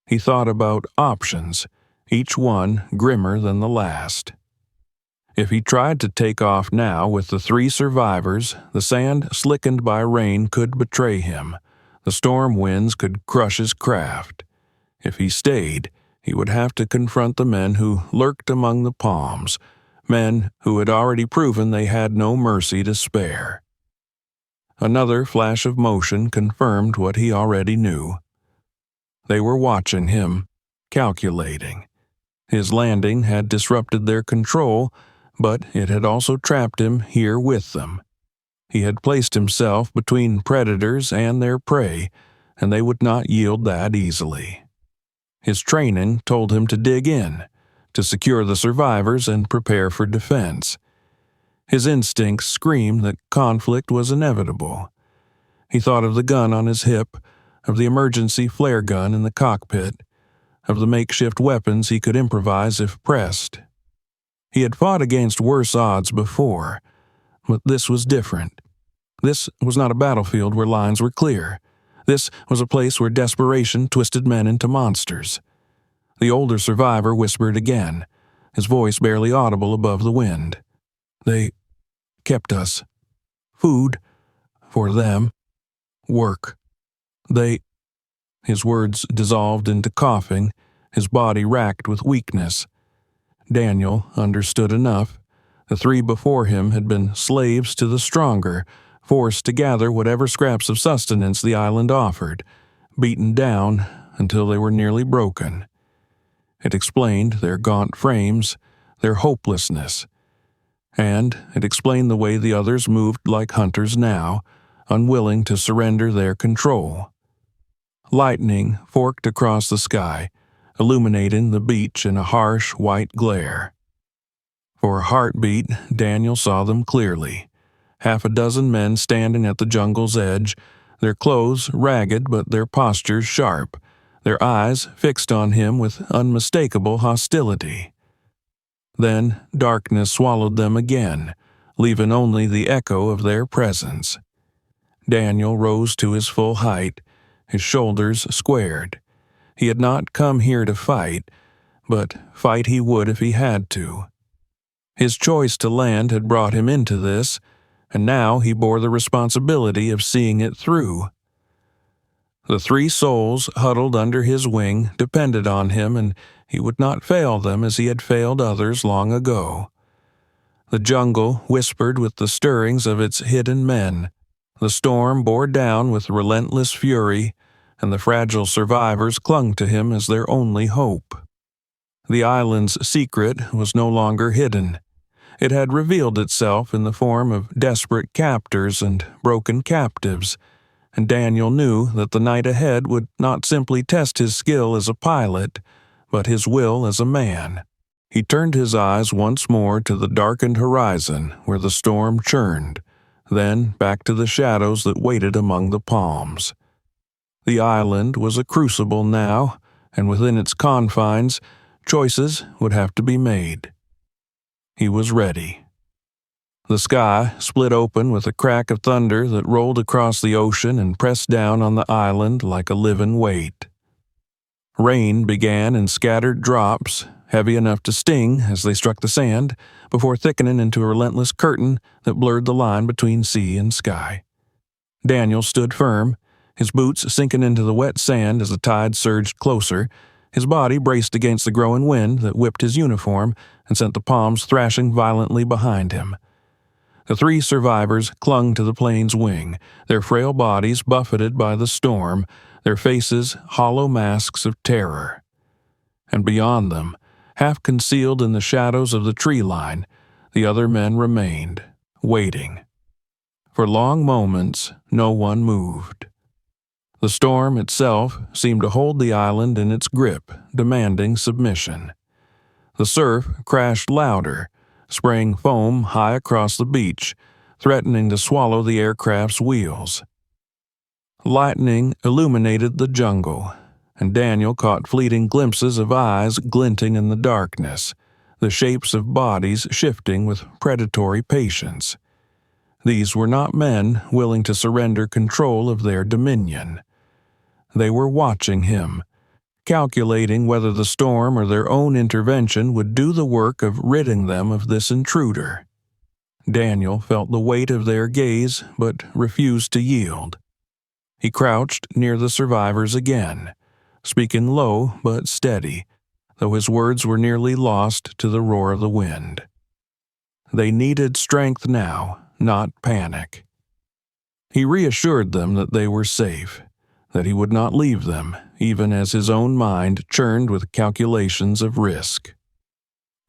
He thought about options, each one grimmer than the last. If he tried to take off now with the three survivors, the sand slickened by rain could betray him. The storm winds could crush his craft. If he stayed, he would have to confront the men who lurked among the palms, men who had already proven they had no mercy to spare. Another flash of motion confirmed what he already knew. They were watching him, calculating. His landing had disrupted their control, but it had also trapped him here with them. He had placed himself between predators and their prey, and they would not yield that easily. His training told him to dig in, to secure the survivors and prepare for defense. His instincts screamed that conflict was inevitable. He thought of the gun on his hip, of the emergency flare gun in the cockpit, of the makeshift weapons he could improvise if pressed. He had fought against worse odds before, but this was different. This was not a battlefield where lines were clear. This was a place where desperation twisted men into monsters. The older survivor whispered again, his voice barely audible above the wind. They kept us. Food for them. Work. They... His words dissolved into coughing, his body racked with weakness. Daniel understood enough. The three before him had been slaves to the stronger, forced to gather whatever scraps of sustenance the island offered, beaten down until they were nearly broken. It explained their gaunt frames, their hopelessness. And it explained the way the others moved like hunters now, unwilling to surrender their control. Lightning forked across the sky, illuminating the beach in a harsh white glare. For a heartbeat, Daniel saw them clearly. Half a dozen men standing at the jungle's edge, their clothes ragged but their postures sharp, their eyes fixed on him with unmistakable hostility. Then darkness swallowed them again, leaving only the echo of their presence. Daniel rose to his full height, his shoulders squared. He had not come here to fight, but fight he would if he had to. His choice to land had brought him into this, and now he bore the responsibility of seeing it through. The 3 souls huddled under his wing depended on him, and he would not fail them as he had failed others long ago. The jungle whispered with the stirrings of its hidden men. The storm bore down with relentless fury, and the fragile survivors clung to him as their only hope. The island's secret was no longer hidden. It had revealed itself in the form of desperate captors and broken captives, and Daniel knew that the night ahead would not simply test his skill as a pilot, but his will as a man. He turned his eyes once more to the darkened horizon where the storm churned, then back to the shadows that waited among the palms. The island was a crucible now, and within its confines, choices would have to be made. He was ready. The sky split open with a crack of thunder that rolled across the ocean and pressed down on the island like a living weight. Rain began in scattered drops, heavy enough to sting as they struck the sand, before thickening into a relentless curtain that blurred the line between sea and sky. Daniel stood firm, his boots sinking into the wet sand as the tide surged closer. His body braced against the growing wind that whipped his uniform and sent the palms thrashing violently behind him. The 3 survivors clung to the plane's wing, their frail bodies buffeted by the storm, their faces hollow masks of terror. And beyond them, half concealed in the shadows of the tree line, the other men remained, waiting. For long moments, no one moved. The storm itself seemed to hold the island in its grip, demanding submission. The surf crashed louder, spraying foam high across the beach, threatening to swallow the aircraft's wheels. Lightning illuminated the jungle, and Daniel caught fleeting glimpses of eyes glinting in the darkness, the shapes of bodies shifting with predatory patience. These were not men willing to surrender control of their dominion. They were watching him, calculating whether the storm or their own intervention would do the work of ridding them of this intruder. Daniel felt the weight of their gaze, but refused to yield. He crouched near the survivors again, speaking low but steady, though his words were nearly lost to the roar of the wind. They needed strength now, not panic. He reassured them that they were safe, that he would not leave them, even as his own mind churned with calculations of risk.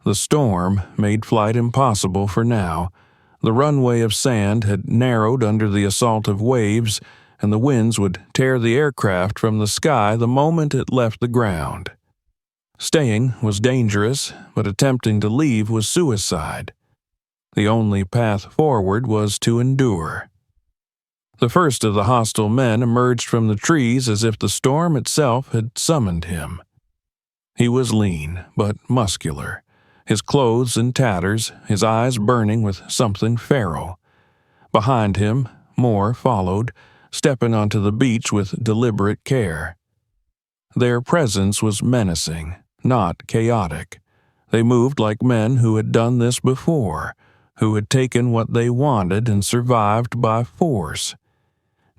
The storm made flight impossible for now. The runway of sand had narrowed under the assault of waves, and the winds would tear the aircraft from the sky the moment it left the ground. Staying was dangerous, but attempting to leave was suicide. The only path forward was to endure. The first of the hostile men emerged from the trees as if the storm itself had summoned him. He was lean, but muscular, his clothes in tatters, his eyes burning with something feral. Behind him, more followed, stepping onto the beach with deliberate care. Their presence was menacing, not chaotic. They moved like men who had done this before, who had taken what they wanted and survived by force.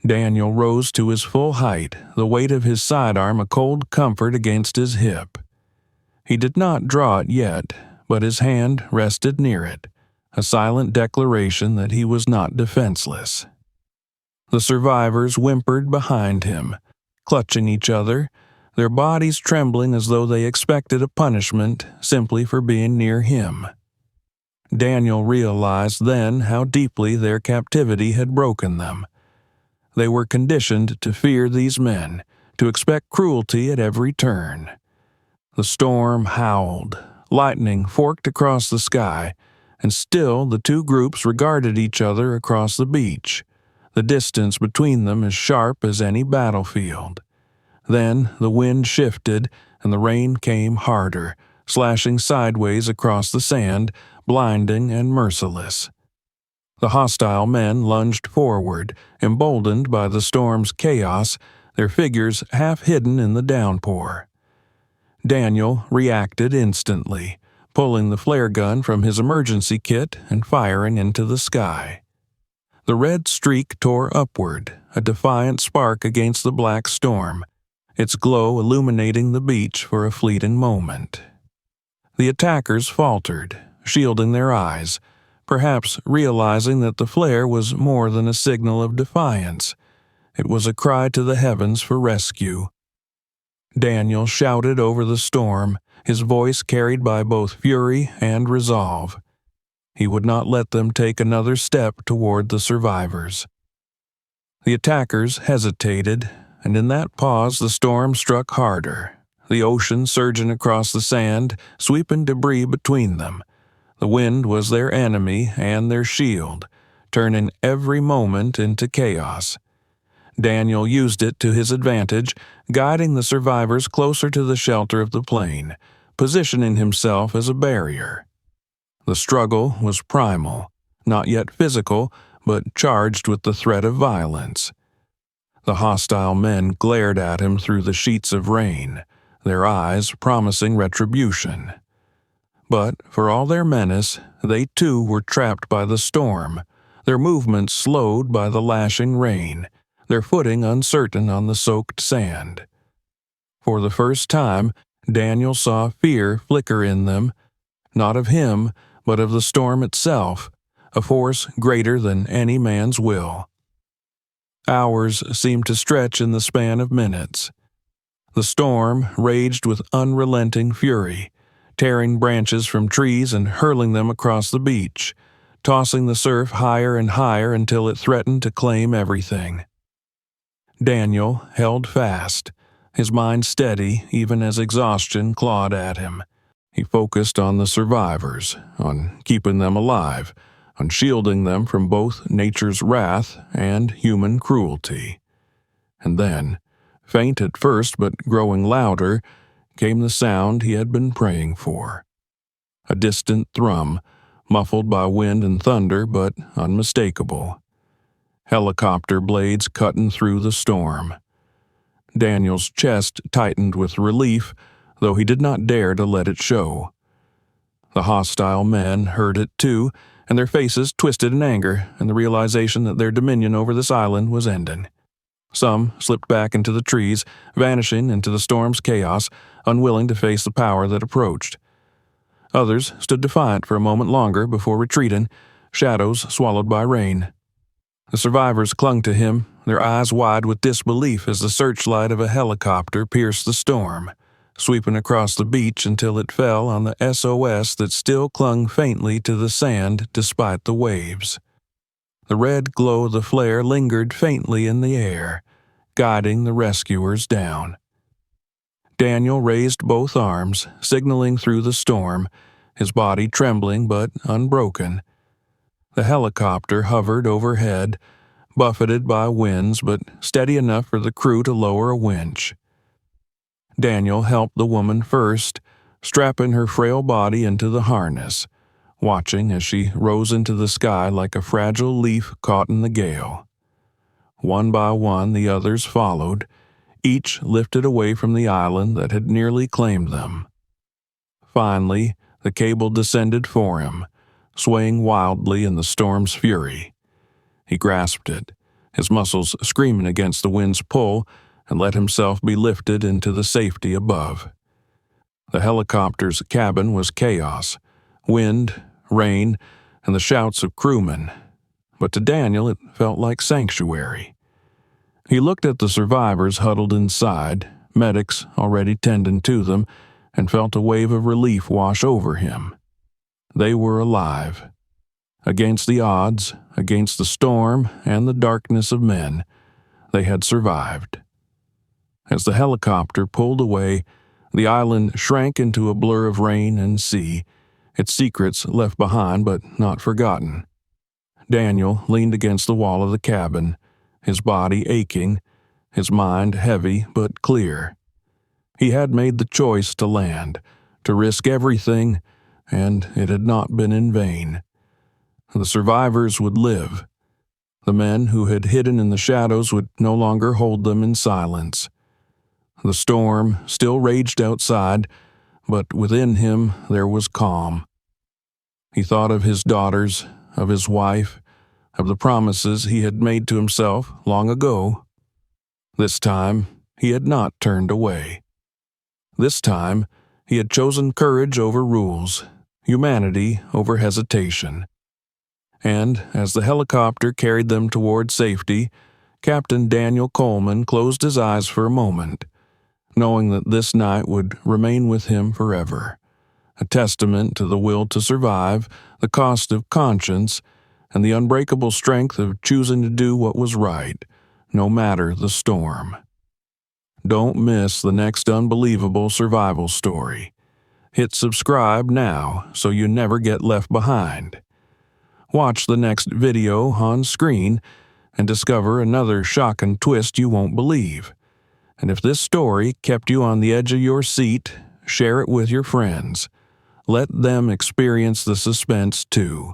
Daniel rose to his full height, the weight of his sidearm a cold comfort against his hip. He did not draw it yet, but his hand rested near it, a silent declaration that he was not defenseless. The survivors whimpered behind him, clutching each other, their bodies trembling as though they expected a punishment simply for being near him. Daniel realized then how deeply their captivity had broken them. They were conditioned to fear these men, to expect cruelty at every turn. The storm howled, lightning forked across the sky, and still the 2 groups regarded each other across the beach, the distance between them as sharp as any battlefield. Then the wind shifted, and the rain came harder, slashing sideways across the sand, blinding and merciless. The hostile men lunged forward, emboldened by the storm's chaos, their figures half hidden in the downpour. Daniel reacted instantly, pulling the flare gun from his emergency kit and firing into the sky. The red streak tore upward, a defiant spark against the black storm, its glow illuminating the beach for a fleeting moment. The attackers faltered, shielding their eyes, perhaps realizing that the flare was more than a signal of defiance. It was a cry to the heavens for rescue. Daniel shouted over the storm, his voice carried by both fury and resolve. He would not let them take another step toward the survivors. The attackers hesitated, and in that pause the storm struck harder, the ocean surging across the sand, sweeping debris between them. The wind was their enemy and their shield, turning every moment into chaos. Daniel used it to his advantage, guiding the survivors closer to the shelter of the plane, positioning himself as a barrier. The struggle was primal, not yet physical, but charged with the threat of violence. The hostile men glared at him through the sheets of rain, their eyes promising retribution. But for all their menace, they too were trapped by the storm, their movements slowed by the lashing rain, their footing uncertain on the soaked sand. For the first time, Daniel saw fear flicker in them, not of him, but of the storm itself, a force greater than any man's will. Hours seemed to stretch in the span of minutes. The storm raged with unrelenting fury, tearing branches from trees and hurling them across the beach, tossing the surf higher and higher until it threatened to claim everything. Daniel held fast, his mind steady even as exhaustion clawed at him. He focused on the survivors, on keeping them alive, on shielding them from both nature's wrath and human cruelty. And then, faint at first but growing louder, came the sound he had been praying for. A distant thrum, muffled by wind and thunder but unmistakable. Helicopter blades cutting through the storm. Daniel's chest tightened with relief, though he did not dare to let it show. The hostile men heard it too, and their faces twisted in anger and the realization that their dominion over this island was ending. Some slipped back into the trees, vanishing into the storm's chaos, unwilling to face the power that approached. Others stood defiant for a moment longer before retreating, shadows swallowed by rain. The survivors clung to him, their eyes wide with disbelief as the searchlight of a helicopter pierced the storm, sweeping across the beach until it fell on the SOS that still clung faintly to the sand despite the waves. The red glow of the flare lingered faintly in the air, guiding the rescuers down. Daniel raised both arms, signaling through the storm, his body trembling but unbroken. The helicopter hovered overhead, buffeted by winds but steady enough for the crew to lower a winch. Daniel helped the woman first, strapping her frail body into the harness, watching as she rose into the sky like a fragile leaf caught in the gale. One by one the others followed, each lifted away from the island that had nearly claimed them. Finally, the cable descended for him, swaying wildly in the storm's fury. He grasped it, his muscles screaming against the wind's pull, and let himself be lifted into the safety above. The helicopter's cabin was chaos, wind, rain, and the shouts of crewmen, but to Daniel it felt like sanctuary. He looked at the survivors huddled inside, medics already tending to them, and felt a wave of relief wash over him. They were alive. Against the odds, against the storm and the darkness of men, they had survived. As the helicopter pulled away, the island shrank into a blur of rain and sea, its secrets left behind but not forgotten. Daniel leaned against the wall of the cabin, his body aching, his mind heavy but clear. He had made the choice to land, to risk everything, and it had not been in vain. The survivors would live. The men who had hidden in the shadows would no longer hold them in silence. The storm still raged outside, but within him there was calm. He thought of his daughters, of his wife, of the promises he had made to himself long ago. This time, he had not turned away. This time, he had chosen courage over rules, humanity over hesitation. And as the helicopter carried them toward safety, Captain Daniel Coleman closed his eyes for a moment, knowing that this night would remain with him forever, a testament to the will to survive, the cost of conscience, and the unbreakable strength of choosing to do what was right, no matter the storm. Don't miss the next unbelievable survival story. Hit subscribe now so you never get left behind. Watch the next video on screen and discover another shocking twist you won't believe. And if this story kept you on the edge of your seat, share it with your friends. Let them experience the suspense too.